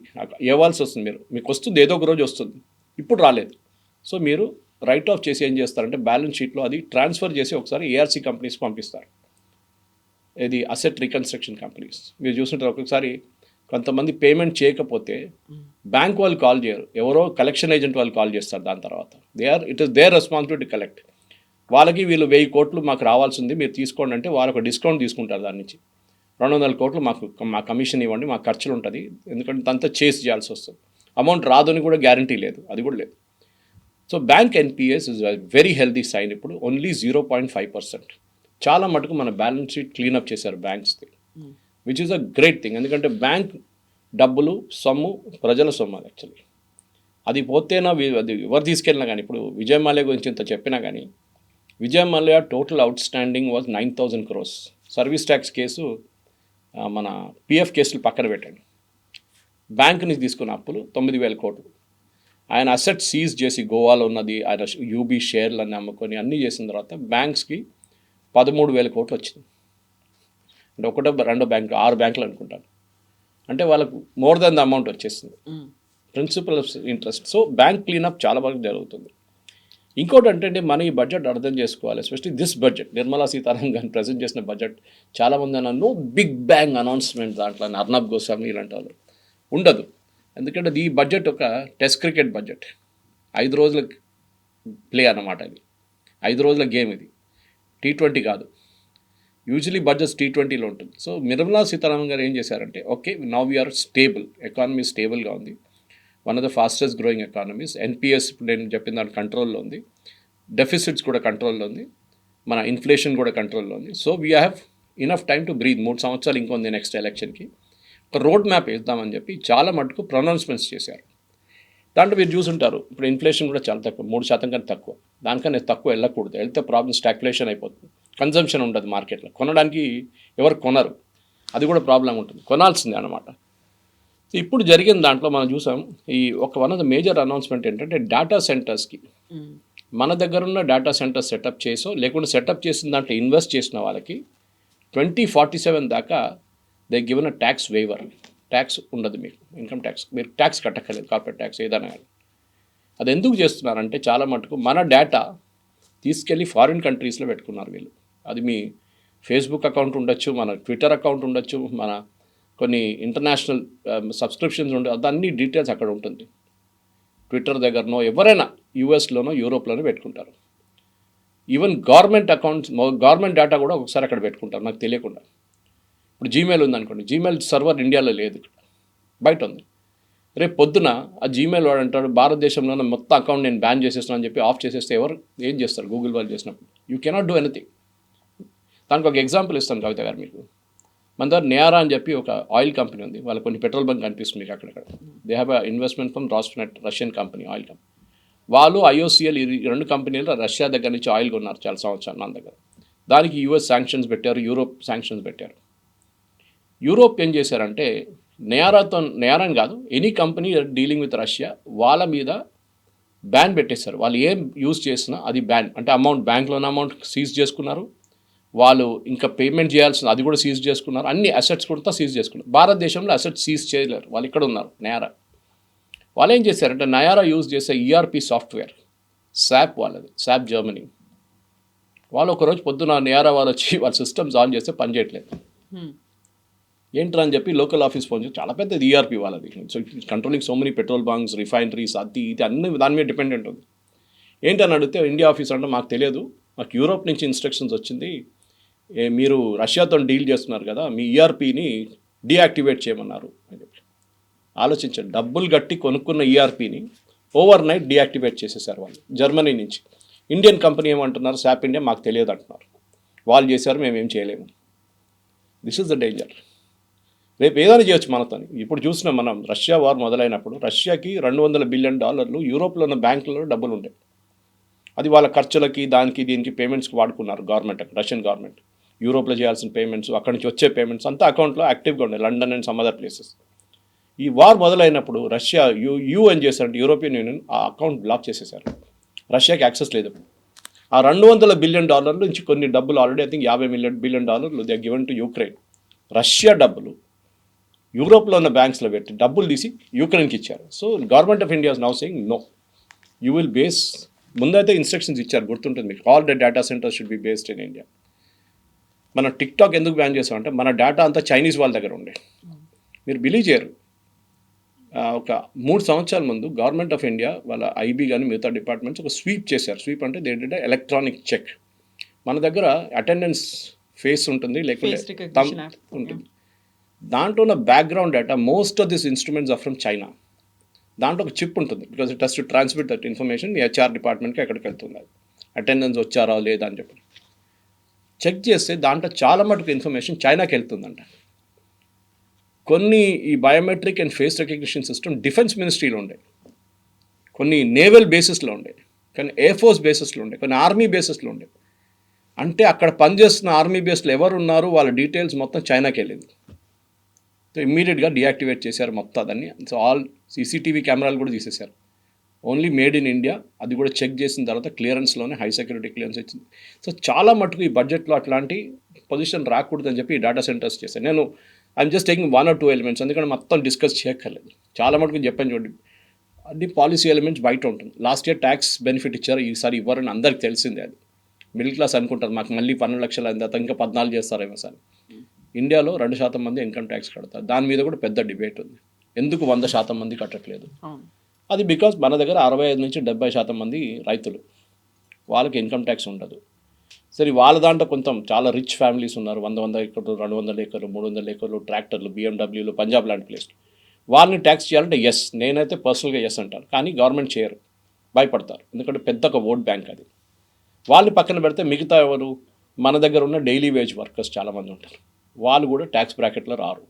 ఇవ్వాల్సి వస్తుంది. మీకు వస్తుంది, ఏదో ఒక రోజు వస్తుంది, ఇప్పుడు రాలేదు. సో మీరు రైట్ ఆఫ్ చేసి ఏం చేస్తారంటే బ్యాలెన్స్ షీట్లో అది ట్రాన్స్ఫర్ చేసి ఒకసారి ఏఆర్సీ కంపెనీస్ పంపిస్తారు. ఇది అసెట్ రీకన్స్ట్రక్షన్ కంపెనీస్. మీరు చూస్తుంటారు, ఒక్కొక్కసారి కొంతమంది పేమెంట్ చేయకపోతే బ్యాంక్ వాళ్ళు కాల్ చేయరు, ఎవరో కలెక్షన్ ఏజెంట్ వాళ్ళు కాల్ చేస్తారు. దాని తర్వాత it is there responsibility collect. వాళ్ళకి వీళ్ళు 1000 కోట్లు మాకు రావాల్సింది, మీరు తీసుకోండి అంటే వాళ్ళు ఒక డిస్కౌంట్ తీసుకుంటారు. దాని నుంచి 200 కోట్లు మా కమిషన్ ఇవ్వండి, మా ఖర్చులు ఉంటుంది, ఎందుకంటే అంతా చేసి చేయాల్సి వస్తుంది. అమౌంట్ రాదని కూడా గ్యారంటీ లేదు, అది కూడా లేదు. So bank NPS is very healthy sign. ఇప్పుడు ఓన్లీ 0.5%. చాలా మటుకు మన బ్యాలెన్స్ షీట్ క్లీనప్ చేశారు బ్యాంక్స్ది, which is a great thing. ఎందుకంటే బ్యాంక్ డబ్బులు సొమ్ము ప్రజల సొమ్ము. అది యాక్చువల్లీ అది పోతేనా అది ఎవరు తీసుకెళ్ళినా కానీ, ఇప్పుడు విజయ్ మాల్యా గురించి ఇంత చెప్పినా కానీ, Vijay Mallya total out standing was 9,000 crores. Service tax case, మన పిఎఫ్ కేసులు పక్కన పెట్టండి, బ్యాంక్ నుంచి తీసుకున్న అప్పులు 9,000 కోట్లు. ఆయన అసెట్ సీజ్ చేసి గోవాలో ఉన్నది, ఆయన యూబీ షేర్లన్నీ అమ్ముకొని అన్నీ చేసిన తర్వాత బ్యాంక్స్కి 13,000 కోట్లు వచ్చింది. అంటే 1-2 బ్యాంకులు, 6 బ్యాంకులు అనుకుంటాను. అంటే వాళ్ళకు మోర్ దెన్ ద అమౌంట్ వచ్చేసింది, principal of interest. So bank cleanup చాలా బాగా జరుగుతుంది. ఇంకోటి అంటే మన ఈ బడ్జెట్ అర్థం చేసుకోవాలి, especially this budget, Nirmala Sitharaman గారిని ప్రజెంట్ చేసిన బడ్జెట్. చాలామంది అన్న నో బిగ్ బ్యాంగ్ అనౌన్స్మెంట్ దాంట్లో అర్నబ్ గోస్వామి ఇలాంటి వాళ్ళు ఉండదు. ఎందుకంటే ఈ బడ్జెట్ ఒక టెస్ట్ క్రికెట్ బడ్జెట్, 5 రోజుల ప్లే అన్నమాట. ఇది 5 రోజుల గేమ్, ఇది T20 కాదు. యూజువలీ బడ్జెట్ T20లో ఉంటుంది. సో నిర్మలా సీతారామన్ గారు ఏం చేశారంటే, okay now we are stable, economy స్టేబుల్గా ఉంది, one of the fastest growing economies. NPAs ఇప్పుడు నేను చెప్పిన దాని కంట్రోల్లో ఉంది, డెఫిసిట్స్ కూడా కంట్రోల్లో ఉంది, మన ఇన్ఫ్లేషన్ కూడా కంట్రోల్లో ఉంది. So we have enough time to breathe. 3 సంవత్సరాలు ఇంకొంది నెక్స్ట్ ఎలక్షన్కి. ఒక రోడ్ మ్యాప్ వేద్దామని చెప్పి చాలా మటుకు ప్రొనౌన్స్మెంట్స్ చేశారు. దాంట్లో మీరు చూసుంటారు, ఇప్పుడు ఇన్ఫ్లేషన్ కూడా చాలా తక్కువ, 3% కన్నా తక్కువ. దానికన్నా తక్కువ వెళ్ళకూడదు, వెళ్తే ప్రాబ్లమ్ స్టాగ్ఫ్లేషన్ అయిపోతుంది, కన్జంప్షన్ ఉండదు మార్కెట్లో, కొనడానికి ఎవరు కొనరు, అది కూడా ప్రాబ్లం ఉంటుంది, కొనాల్సిందే అన్నమాట. ఇప్పుడు జరిగిన దాంట్లో మనం చూసాం, ఈ one of the major announcement ఏంటంటే డేటా సెంటర్స్కి, మన దగ్గర ఉన్న డేటా సెంటర్స్ సెటప్ చేసో లేకుంటే సెటప్ చేసిన దాంట్లో ఇన్వెస్ట్ చేసిన వాళ్ళకి 2047 దాకా they given a tax waiver. Tax ఉండదు మీకు, ఇన్కమ్ ట్యాక్స్, మీరు ట్యాక్స్ కట్టక్కర్లేదు, కార్పొరేట్ ట్యాక్స్ ఏదైనా కానీ. అది ఎందుకు చేస్తున్నారంటే చాలా మటుకు మన డేటా తీసుకెళ్ళి ఫారిన్ కంట్రీస్లో పెట్టుకున్నారు వీళ్ళు. అది మీ ఫేస్బుక్ అకౌంట్ ఉండొచ్చు, మన ట్విట్టర్ అకౌంట్ ఉండొచ్చు, మన కొన్ని ఇంటర్నేషనల్ సబ్స్క్రిప్షన్స్ ఉండే, అదన్నీ డీటెయిల్స్ అక్కడ ఉంటుంది. ట్విట్టర్ దగ్గరనో ఎవరైనా యూఎస్లోనో యూరోప్లోనో పెట్టుకుంటారు. Even government accounts, government data కూడా ఒకసారి అక్కడ పెట్టుకుంటారు నాకు తెలియకుండా. ఇప్పుడు జీమెయిల్ ఉందనుకోండి, జీమెయిల్ సర్వర్ ఇండియాలో లేదు, బయట ఉంది. రేపు పొద్దున ఆ జీమెయిల్ వాడు అంటాడు భారతదేశంలోనే మొత్తం అకౌంట్ నేను బ్యాన్ చేసేస్తున్నాను అని చెప్పి ఆఫ్ చేసేస్తే ఎవరు ఏం చేస్తారు? గూగుల్ వాళ్ళు చేసినప్పుడు యూ కెనాట్ డూ ఎనీథింగ్. దానికి ఒక ఎగ్జాంపుల్ ఇస్తాను కవిత గారు మీకు. మన దగ్గర నియారా అని చెప్పి ఒక ఆయిల్ కంపెనీ ఉంది, వాళ్ళ కొన్ని పెట్రోల్ బంక్ కనిపిస్తుంది మీకు అక్కడక్కడ. They have investment from Rosneft, Russian company, oil company. వాళ్ళు IOCL ఈ 2 కంపెనీలు రష్యా దగ్గర నుంచి ఆయిల్ కొన్నారు చాలా సంవత్సరాలు మన దగ్గర. దానికి US శాంక్షన్స్ పెట్టారు, యూరోప్ శాంక్షన్స్ పెట్టారు. యూరోప్ ఏం చేశారంటే నియారాని కాదు, any company dealing with Russia వాళ్ళ మీద బ్యాన్ పెట్టేశారు. వాళ్ళు ఏం యూజ్ చేసినా అది బ్యాన్, అంటే అమౌంట్ బ్యాంక్లోని అమౌంట్ సీజ్ చేసుకున్నారు, వాళ్ళు ఇంకా పేమెంట్ చేయాల్సిన అది కూడా సీజ్ చేసుకున్నారు, అన్ని అసెట్స్ కూడా సీజ్ చేసుకున్నారు. భారతదేశంలో అసెట్స్ సీజ్ చేయలేరు, వాళ్ళు ఇక్కడ ఉన్నారు నయారా. వాళ్ళు ఏం చేశారంటే నయారా యూజ్ చేసే ERP సాఫ్ట్వేర్ SAP వాళ్ళది, SAP జర్మనీ. వాళ్ళు ఒకరోజు పొద్దున నయారా వాళ్ళు వచ్చి వాళ్ళ సిస్టమ్స్ ఆన్ చేస్తే పనిచేయట్లేదు. ఏంట్రా అని చెప్పి లోకల్ ఆఫీస్ ఫోన్ చేసి చాలా పెద్దది ఈఆర్పీ వాళ్ళది. So it's controlling so many petrol bunks, refineries, అది ఇది అన్ని దాని మీద డిపెండెంట్ ఉంది. ఏంటని అడిగితే ఇండియా ఆఫీస్ అంటే మాకు తెలియదు, మాకు యూరోప్ నుంచి ఇన్స్ట్రక్షన్స్ వచ్చింది, మీరు రష్యాతో డీల్ చేస్తున్నారు కదా, మీ ఈఆర్పీని డీయాక్టివేట్ చేయమన్నారు అని చెప్పి. ఆలోచించండి, డబ్బులు కట్టి కొనుక్కున్న ఈఆర్పీని ఓవర్ నైట్ డీయాక్టివేట్ చేసేసారు వాళ్ళు జర్మనీ నుంచి. ఇండియన్ కంపెనీ ఏమంటున్నారు, శాప్ ఇండియా మాకు తెలియదు అంటున్నారు. వాళ్ళు చేశారు, మేమేం చేయలేము. This is the danger. రేపు ఏదైనా చేయొచ్చు మనతో. ఇప్పుడు చూసినాం మనం, రష్యా వార్ మొదలైనప్పుడు రష్యాకి $200 బిలియన్ యూరోప్లో ఉన్న బ్యాంకులలో డబ్బులు ఉంటాయి. అది వాళ్ళ ఖర్చులకి దానికి దీనికి పేమెంట్స్కి వాడుకున్నారు గవర్నమెంట్, రష్యన్ గవర్నమెంట్. యూరోప్లో చేయాల్సిన పేమెంట్స్, అక్కడి నుంచి వచ్చే పేమెంట్స్ అంతా అకౌంట్లో యాక్టివ్గా ఉన్నాయి, London and some other places. ఈ వార్ మొదలైనప్పుడు రష్యా ఏం చేశారంటే యూరోపియన్ యూనియన్ ఆ అకౌంట్ బ్లాక్ చేసేసారు. రష్యాకి యాక్సెస్ లేదు. ఆ $200 బిలియన్ నుంచి కొన్ని డబ్బులు already I think $50 billion they are given to Ukraine. Russia డబ్బులు యూరోప్లో ఉన్న బ్యాంక్స్లో పెట్టి డబ్బులు తీసి యూక్రెయిన్కి ఇచ్చారు. So government of India is now saying no, you will base, ముందైతే ఇన్స్ట్రక్షన్స్ ఇచ్చారు, గుర్తుంటుంది మీకు, all the data centres should be based in India. మన టిక్టాక్ ఎందుకు బ్యాన్ చేసామంటే మన డేటా అంతా చైనీస్ వాళ్ళ దగ్గర ఉండే. మీరు బిలీవ్ చేయరు, ఒక 3 సంవత్సరాల ముందు గవర్నమెంట్ ఆఫ్ ఇండియా వాళ్ళ ఐబీ కానీ మిగతా డిపార్ట్మెంట్స్ ఒక స్వీప్ చేశారు. స్వీప్ అంటే ఏంటంటే ఎలక్ట్రానిక్ చెక్. మన దగ్గర అటెండెన్స్ ఫేస్ ఉంటుంది, లేకపోతే థంబ్ ఉంటుంది. దాంట్లో ఉన్న background data, most of this instruments are from China. దాంట్లో ఒక చిప్ ఉంటుంది, because it has to transmit that information HR డిపార్ట్మెంట్కి ఎక్కడికి వెళ్తుంది, అటెండెన్స్ వచ్చారా లేదా అని చెప్పి చెక్ చేస్తే దాంట్లో చాలా మటుకు ఇన్ఫర్మేషన్ చైనాకి వెళ్తుందంట. కొన్ని ఈ biometric and face recognition system defence మినిస్ట్రీలో ఉండే, కొన్ని నేవల్ బేసిస్లో ఉండే, కొన్ని ఎయిర్ ఫోర్స్ బేసిస్లో ఉండే, కొన్ని ఆర్మీ బేసిస్లో ఉండే. అంటే అక్కడ పనిచేస్తున్న ఆర్మీ బేస్లో ఎవరు ఉన్నారు వాళ్ళ డీటెయిల్స్ మొత్తం చైనాకి వెళ్ళింది. సో ఇమ్మీడియట్గా డీయాక్టివేట్ చేశారు మొత్తం దాన్ని. సో ఆల్ సీసీటీవీ కెమెరాలు కూడా తీసేశారు. ఓన్లీ మేడ్ ఇన్ ఇండియా, అది కూడా చెక్ చేసిన తర్వాత క్లియరెన్స్లోనే హై సెక్యూరిటీ క్లియరెన్స్ వచ్చింది. సో చాలా మటుకు ఈ బడ్జెట్లో అట్లాంటి పొజిషన్ రాకూడదని చెప్పి ఈ డేటా సెంటర్స్ చేశాను. నేను I'm just taking 1 or 2 elements, ఎందుకంటే మొత్తం డిస్కస్ చేయక్కర్లేదు. చాలా మటుకు చెప్పాను చూడండి, అన్ని పాలసీ ఎలిమెంట్స్ బయట ఉంటుంది. లాస్ట్ ఇయర్ ట్యాక్స్ బెనిఫిట్ ఇచ్చారు, ఈసారి ఇవ్వరని అందరికి తెలిసిందే. అది మిడిల్ క్లాస్ అనుకుంటారు మాకు మళ్ళీ 12 లక్షలు అయింది, ఇంకా 14 చేస్తారేమో సార్. ఇండియాలో 2% మంది ఇన్కమ్ ట్యాక్స్ కడతారు. దాని మీద కూడా పెద్ద డిబేట్ ఉంది, ఎందుకు 100% మంది కట్టట్లేదు. అది బికాజ్ మన దగ్గర 65 నుంచి 70% మంది రైతులు, వాళ్ళకి ఇన్కమ్ ట్యాక్స్ ఉండదు. సరే వాళ్ళ దాంట్లో కొంచెం చాలా రిచ్ ఫ్యామిలీస్ ఉన్నారు, 100 ఎకర్లు, 200 ఎకర్లు, 300 ఎకర్లు, ట్రాక్టర్లు, BMWలు, పంజాబ్ లాంటి ప్లేస్లు. వాళ్ళని ట్యాక్స్ చేయాలంటే ఎస్, నేనైతే పర్సనల్గా ఎస్ అంటాను. కానీ గవర్నమెంట్ చేయరు, భయపడతారు, ఎందుకంటే పెద్ద ఒక ఓట్ బ్యాంక్ అది. వాళ్ళని పక్కన పెడితే మిగతా ఎవరు, మన దగ్గర ఉన్న డైలీ వేజ్ వర్కర్స్ చాలామంది ఉంటారు, వాళ్ళు కూడా ట్యాక్స్ బ్రాకెట్లో రారు.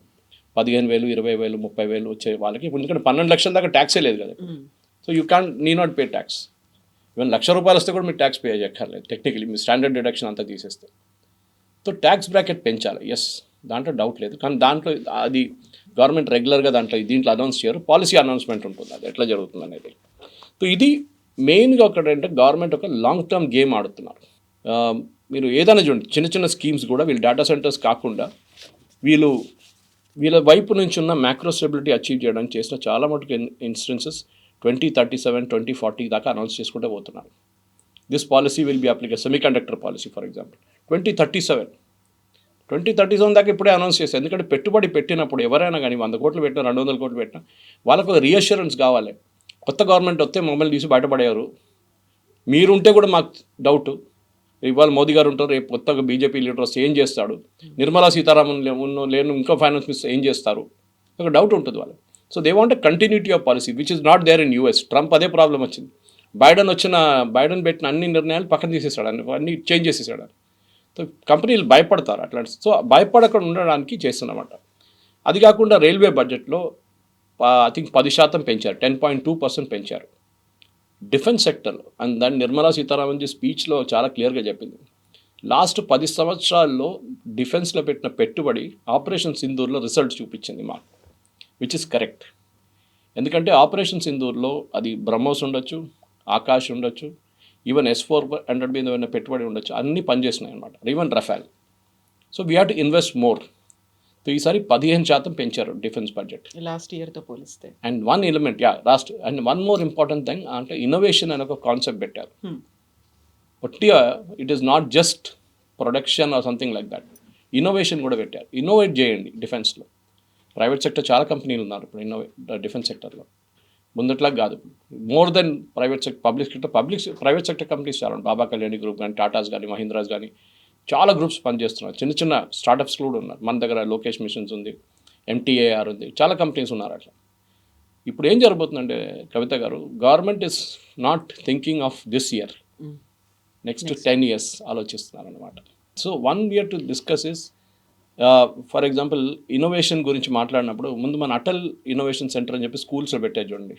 15,000, 20,000, 30,000 వచ్చే వాళ్ళకి, ఎందుకంటే 12 లక్షల దాకా ట్యాక్సే లేదు కదా. So you need not pay tax. Even ₹1,00,000 వస్తే కూడా మీరు ట్యాక్స్ పే చేయక్కర్లేదు టెక్నికలీ, మీ స్టాండర్డ్ డిడక్షన్ అంతా తీసేస్తే. సో ట్యాక్స్ బ్రాకెట్ పెంచాలి, ఎస్, దాంట్లో డౌట్ లేదు. కానీ దాంట్లో అది గవర్నమెంట్ రెగ్యులర్గా దీంట్లో అనౌన్స్ చేయరు, పాలసీ అనౌన్స్మెంట్ ఉంటుంది, అది ఎట్లా జరుగుతుంది అనేది. సో ఇది మెయిన్గా ఒకటంటే గవర్నమెంట్ ఒక లాంగ్ టర్మ్ గేమ్ ఆడుతున్నారు. మీరు ఏదైనా చూడండి, చిన్న చిన్న స్కీమ్స్ కూడా వీళ్ళు డేటా సెంటర్స్ కాకుండా వీళ్ళ వైపు నుంచి ఉన్న మ్యాక్రో స్టెబిలిటీ అచీవ్ చేయడానికి చేసిన చాలా మటుకు ఇన్స్టెన్సెస్ 2037, 2040 దాకా అనౌన్స్ చేసుకుంటూ పోతున్నారు. This policy will be applicable, semiconductor policy for example 2037 దాకా ఇప్పుడే అనౌన్స్ చేశారు. ఎందుకంటే పెట్టుబడి పెట్టినప్పుడు ఎవరైనా కానీ 100 కోట్లు పెట్టినా, 200 కోట్లు పెట్టినా, వాళ్ళకు ఒక రీఅష్యూరెన్స్ కావాలి. కొత్త గవర్నమెంట్ వస్తే మమ్మల్ని తీసి బయటపడేవారు, మీరుంటే కూడా మాకు డౌట్. ఇవాళ మోదీ గారు ఉంటారు, రేపు కొత్తగా బీజేపీ లీడర్ వస్తే ఏం చేస్తాడు, నిర్మలా సీతారామన్ లేను ఇంకో ఫైనాన్స్ మినిస్టర్ ఏం చేస్తారు, ఒక డౌట్ ఉంటుంది వాళ్ళు. So they want continuity of policy which is not there in US. Trump అదే ప్రాబ్లం వచ్చింది, బైడెన్ పెట్టిన అన్ని నిర్ణయాలు పక్కన తీసేసాడు, అన్ని చేంజ్ చేసేసాడు. సో కంపెనీలు భయపడతారు అట్లాంటి. సో భయపడకుండా ఉండడానికి చేస్తున్నమాట. అది కాకుండా రైల్వే బడ్జెట్లో ఐ థింక్ 10% పెంచారు, 10.2% పెంచారు డిఫెన్స్ సెక్టర్లో. అండ్ దాన్ని నిర్మలా సీతారామన్ స్పీచ్లో చాలా క్లియర్గా చెప్పింది. లాస్ట్ 10 సంవత్సరాల్లో డిఫెన్స్లో పెట్టిన పెట్టుబడి ఆపరేషన్ సింధూర్లో రిజల్ట్ చూపించింది మాకు, విచ్ ఇస్ కరెక్ట్. ఎందుకంటే ఆపరేషన్ సింధూర్లో అది బ్రహ్మోస్ ఉండొచ్చు, ఆకాష్ ఉండొచ్చు, ఈవెన్ S-400 మీద ఏమైనా పెట్టుబడి ఉండొచ్చు, అన్నీ పనిచేసినాయి అనమాట, even రఫాల్. So we have to invest more. So ఈసారి 15% పెంచారు డిఫెన్స్ బడ్జెట్ లాస్ట్ ఇయర్తో పోలిస్తే. And one element and one more important thing అంటే ఇన్నోవేషన్ అనే ఒక కాన్సెప్ట్ పెట్టారు. పొట్టిగా it is not just production or something like that, innovation కూడా పెట్టారు. ఇన్నోవేట్ చేయండి డిఫెన్స్లో. ప్రైవేట్ సెక్టర్ చాలా కంపెనీలు ఉన్నారు ఇప్పుడు డిఫెన్స్ సెక్టర్లో, ముందట్లా కాదు. More than private sector, private sector companies చాలా ఉన్నాయి. బాబా కళ్యాణి గ్రూప్ కానీ, టాటాస్ కానీ, మహీంద్రాస్ కానీ చాలా గ్రూప్స్ పనిచేస్తున్నారు. చిన్న చిన్న స్టార్టప్స్ కూడా ఉన్నారు. మన దగ్గర లోకేష్ మిషన్స్ ఉంది, MTAR ఉంది, చాలా కంపెనీస్ ఉన్నారు అట్లా. ఇప్పుడు ఏం జరగబోతుందంటే కవిత గారు, government is not thinking of this year, next 10 years ఆలోచిస్తున్నారు అనమాట. So one year to discuss is, for example innovation గురించి మాట్లాడినప్పుడు ముందు మన అటల్ ఇన్నోవేషన్ సెంటర్ అని చెప్పి స్కూల్స్లో పెట్టే చూడండి.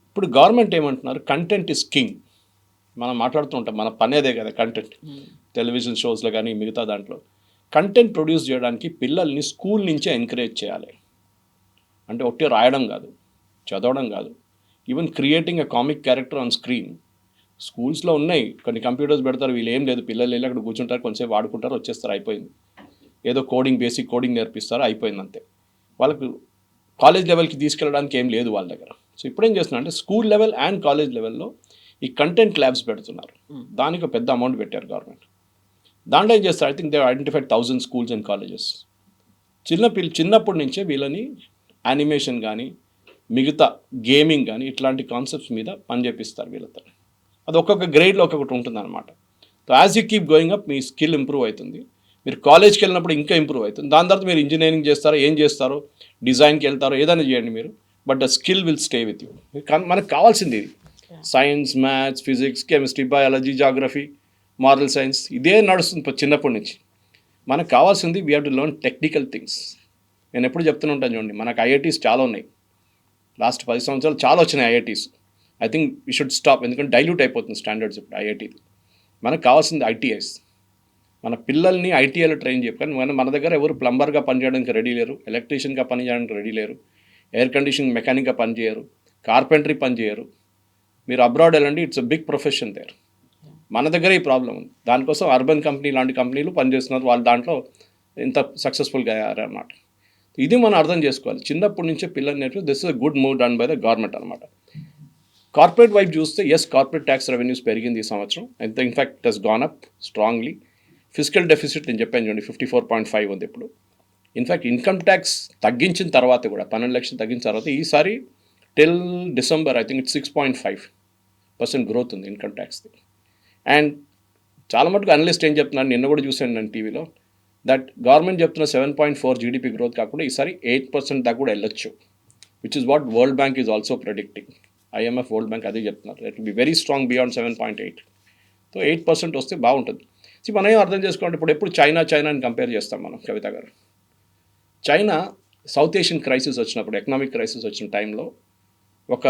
ఇప్పుడు గవర్నమెంట్ ఏమంటున్నారు, కంటెంట్ ఇస్ కింగ్. మనం మాట్లాడుతూ ఉంటాం, మన పని అదే కదా కంటెంట్. టెలివిజన్ షోస్లో కానీ మిగతా దాంట్లో కంటెంట్ ప్రొడ్యూస్ చేయడానికి పిల్లల్ని స్కూల్ నుంచే ఎంకరేజ్ చేయాలి. అంటే ఒకటి రాయడం కాదు, చదవడం కాదు, even creating a comic character on screen. స్కూల్స్లో ఉన్నాయి కొన్ని కంప్యూటర్స్ పెడతారు, వీళ్ళు ఏం లేదు, పిల్లలు వెళ్ళి అక్కడ కూర్చుంటారు, కొంచెంసేపు ఆడుకుంటారు, వచ్చేస్తారు, అయిపోయింది. ఏదో కోడింగ్, బేసిక్ కోడింగ్ నేర్పిస్తారు, అయిపోయింది అంతే. వాళ్ళకు కాలేజ్ లెవెల్కి తీసుకెళ్ళడానికి ఏం లేదు వాళ్ళ దగ్గర. సో ఇప్పుడు ఏం చేస్తున్నారు అంటే స్కూల్ లెవెల్ అండ్ కాలేజ్ లెవెల్లో ఈ కంటెంట్ ల్యాబ్స్ పెడుతున్నారు. దానికి ఒక పెద్ద అమౌంట్ పెట్టారు గవర్నమెంట్. దాంట్లో ఏం చేస్తారు, I think they identified 1000 schools and colleges. చిన్నప్పటి నుంచే వీళ్ళని యానిమేషన్ కానీ, మిగతా గేమింగ్ కానీ, ఇట్లాంటి కాన్సెప్ట్స్ మీద పని చేపిస్తారు వీళ్ళతో. అది ఒక్కొక్క గ్రేడ్లో ఒక్కొక్కటి ఉంటుంది అనమాట. So as you keep going up me skill improve అవుతుంది. మీరు కాలేజ్కి వెళ్ళినప్పుడు ఇంకా ఇంప్రూవ్ అవుతుంది. దాని తర్వాత మీరు ఇంజనీరింగ్ చేస్తారో, ఏం చేస్తారో, డిజైన్కి వెళ్తారో, ఏదైనా చేయండి మీరు, but the skill will stay with you. మనకు కావాల్సింది ఇది. Science, maths, physics, chemistry, biology, geography, moral science, ఇదే నడుస్తుంది చిన్నప్పటి నుంచి. మనకు కావాల్సింది we have to learn technical things. నేను ఎప్పుడు చెప్తూనే ఉంటాను చూడండి, మనకు IITs చాలా ఉన్నాయి. లాస్ట్ 10 సంవత్సరాలు చాలా వచ్చినాయి IITs. I think we should stop, ఎందుకంటే డైల్యూట్ అయిపోతుంది స్టాండర్డ్స్ ఇప్పుడు IITది. మనకు కావాల్సింది ITIs. మన పిల్లల్ని ITIలో ట్రైన్ చెప్పాను. మన దగ్గర ఎవరు ప్లంబర్గా పనిచేయడానికి రెడీ లేరు, ఎలక్ట్రీషియన్గా పనిచేయడానికి రెడీ లేరు, ఎయిర్ కండిషనింగ్ మెకానిక్గా పనిచేయరు, కార్పెంటరీ పనిచేయరు. మీరు అబ్రాడ్ వెళ్ళండి, it's a big profession there. మన దగ్గర ఈ ప్రాబ్లం ఉంది. దానికోసం అర్బన్ కంపెనీ లాంటి కంపెనీలు పనిచేస్తున్నారు, వాళ్ళు దాంట్లో ఇంత సక్సెస్ఫుల్గా అయ్యారన్నమాట. ఇది మనం అర్థం చేసుకోవాలి. చిన్నప్పటి నుంచే పిల్లలు నేర్పి this is a good move done by the government అనమాట. కార్పొరేట్ వైపు చూస్తే కార్పొరేట్ ట్యాక్స్ రెవెన్యూస్ పెరిగింది ఈ సంవత్సరం. అయితే in fact it has gone up strongly. Physical deficit నేను చెప్పాను చూడండి 54.5 ఉంది ఇప్పుడు. ఇన్ఫ్యాక్ట్ ఇన్కమ్ ట్యాక్స్ తగ్గించిన తర్వాత కూడా 12 లక్షలు తగ్గించిన తర్వాత ఈసారి till December I think it's 6.5% growth ఉంది ఇన్కమ్ ట్యాక్స్ది. అండ్ చాలా మటుకు అనలిస్ట్ ఏం చెప్తున్నారు, నిన్న కూడా చూశాను నేను టీవీలో, దట్ గవర్నమెంట్ చెప్తున్న 7.4 GDP గ్రోత్ కాకుండా ఈసారి 8% దాకా కూడా వెళ్ళొచ్చు, which is what world bank is also predicting. IMF, world bank అదే చెప్తున్నారు, it will be very strong beyond 7.8. So 8% వస్తే బాగుంటుంది. సో మనం ఏం అర్థం చేసుకోండి, ఎప్పుడు చైనా అని కంపేర్ చేస్తాం మనం కవిత గారు. చైనా సౌత్ ఏషియన్ క్రైసిస్ వచ్చినప్పుడు, ఎకనామిక్ క్రైసిస్ వచ్చిన టైంలో ఒక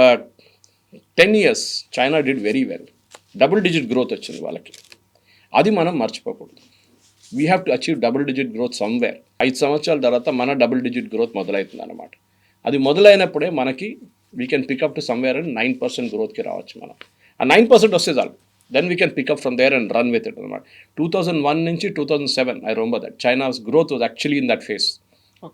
10 years China did very well, double digit growth వచ్చింది వాళ్ళకి. అది మనం మర్చిపోకూడదు. We have to achieve double digit growth somewhere. 5 సంవత్సరాల తర్వాత మన డబుల్ డిజిట్ గ్రోత్ మొదలవుతుంది అన్నమాట. అది మొదలైనప్పుడే మనకి we can pick up to somewhere and 9% గ్రోత్కి రావచ్చు మనం. ఆ 9% వస్తే చాలు, then we can pick up from there and run with it అనమాట. 2001 నుంచి 2007 I remember that China's growth was actually in that phase.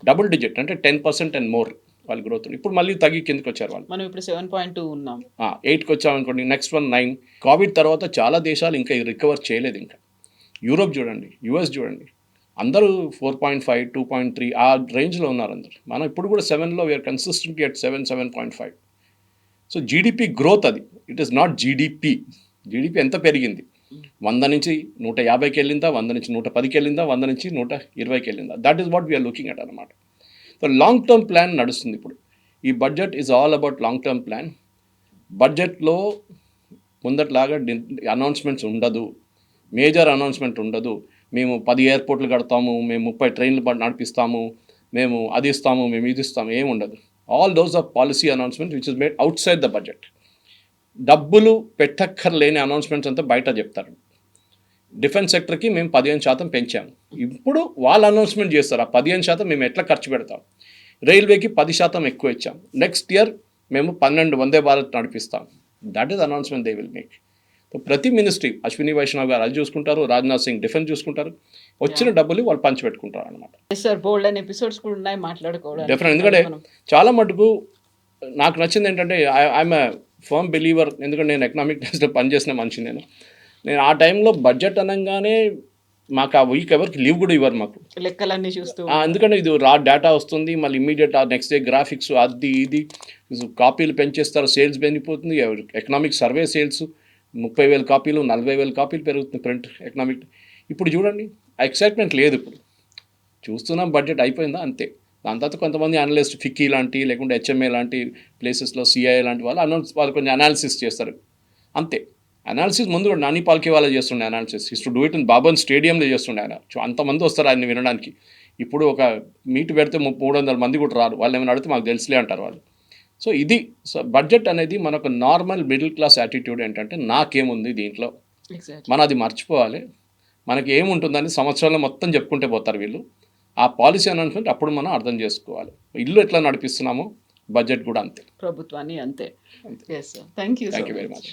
Double digit అంటే 10% అండ్ మోర్ వాళ్ళ గ్రోత్. ఇప్పుడు మళ్ళీ తగ్గి కిందకి వచ్చారు వాళ్ళు. మనం ఇప్పుడు 7.2 ఉన్నాం, 8కి వచ్చామనుకోండి, నెక్స్ట్ 9. కోవిడ్ తర్వాత చాలా దేశాలు ఇంకా రికవర్ చేయలేదు. ఇంకా యూరోప్ చూడండి, US చూడండి, అందరూ 4.5, 2.3 ఆ రేంజ్లో ఉన్నారు అందరు. మనం ఇప్పుడు కూడా 7లో we are consistently at 7.5. So GDP growth అది, it is not GDP. GDP ఎంత పెరిగింది, 100 నుంచి 150కి వెళ్ళిందా, 100 నుంచి 110కి వెళ్ళిందా, 100 నుంచి 120కి వెళ్ళిందా, that is what we are looking at అనమాట. సో లాంగ్ టర్మ్ ప్లాన్ నడుస్తుంది ఇప్పుడు. ఈ budget is all about long term plan. బడ్జెట్లో ముందట్లాగా అనౌన్స్మెంట్స్ ఉండదు, మేజర్ అనౌన్స్మెంట్ ఉండదు. మేము 10 ఎయిర్పోర్ట్లు కడతాము, మేము 30 ట్రైన్లు నడిపిస్తాము, మేము అది ఇస్తాము, మేము ఇది ఇస్తాము, ఏమి ఉండదు. All those are policy announcements which is made outside the budget. డబ్బులు పెట్టక్కర్లేని అనౌన్స్మెంట్స్ అంతా బయట చెప్తారు. డిఫెన్స్ సెక్టర్కి మేము 15% పెంచాము, ఇప్పుడు వాళ్ళు అనౌన్స్మెంట్ చేస్తారు ఆ 15% మేము ఎట్లా ఖర్చు పెడతాం. రైల్వేకి 10% ఎక్కువ ఇచ్చాం, నెక్స్ట్ ఇయర్ మేము 12 వందే భారత్ నడిపిస్తాం. That is announcement they will make. ప్రతి మినిస్ట్రీ, అశ్విని వైష్ణవ్ గారు అది చూసుకుంటారు, రాజ్నాథ్ సింగ్ డిఫెన్స్ చూసుకుంటారు, వచ్చిన డబ్బులు వాళ్ళు పంచిపెట్టుకుంటారు అనమాట. సార్ బోల్డ్ అని ఎపిసోడ్స్ కూడా ఉన్నాయి మాట్లాడుకోవడానికి. డెఫినెట్, ఎందుకంటే చాలా మటుకు నాకు నచ్చింది ఏంటంటే ఐఎమ్ ఎ ఫర్మ్ బిలీవర్, ఎందుకంటే నేను ఎకనామిక్ టైమ్స్లో పనిచేసిన మనిషి. నేను ఆ టైంలో బడ్జెట్ అనగానే మాకు ఆ వీక్ ఎవరికి లీవ్ కూడా ఇవ్వరు మాకు. లెక్కలన్నీ చూస్తూ ఎందుకంటే ఇది రా డేటా వస్తుంది, మళ్ళీ ఇమ్మీడియట్ నెక్స్ట్ డే గ్రాఫిక్స్ అది ఇది కాపీలు పెంచేస్తారు, సేల్స్ పెరిగిపోతుంది. ఎకనామిక్ సర్వే సేల్స్ 30,000 కాపీలు 40,000 కాపీలు పెరుగుతుంది ప్రింట్ ఎకనామిక్. ఇప్పుడు చూడండి ఎక్సైట్మెంట్ లేదు. ఇప్పుడు చూస్తున్నాం బడ్జెట్ అయిపోయిందా అంతే. దాని తర్వాత కొంతమంది అనలిస్ట్ ఫిక్కీ లాంటి లేకుంటే హెచ్ఎంఏ లాంటి ప్లేసెస్లో సిఐఏ లాంటి వాళ్ళు కొంచెం అనాలిసిస్ చేస్తారు అంతే. అనాలిసిస్ ముందు కూడా నాని పాల్కే వాళ్ళే చేస్తుండే analysis. To do it in bourbon స్టేడియంలో చేస్తుండే ఆయన. అంతమంది వస్తారు ఆయన వినడానికి. ఇప్పుడు ఒక మీట్ పెడితే 300 మంది కూడా రారు. వాళ్ళు ఏమైనా అడిగితే మాకు తెలుసులే అంటారు వాళ్ళు. సో ఇది బడ్జెట్ అనేది మనకు నార్మల్ మిడిల్ క్లాస్ యాటిట్యూడ్ ఏంటంటే నాకేముంది దీంట్లో, మనం అది మర్చిపోవాలి. మనకి ఏముంటుందని సంవత్సరంలో మొత్తం చెప్పుకుంటే పోతారు వీళ్ళు. ఆ పాలసీ అని అనుకుంటే అప్పుడు మనం అర్థం చేసుకోవాలి. ఇల్లు ఎట్లా నడిపిస్తున్నామో బడ్జెట్ కూడా అంతే, ప్రభుత్వాన్ని అంతే. Thank you very much.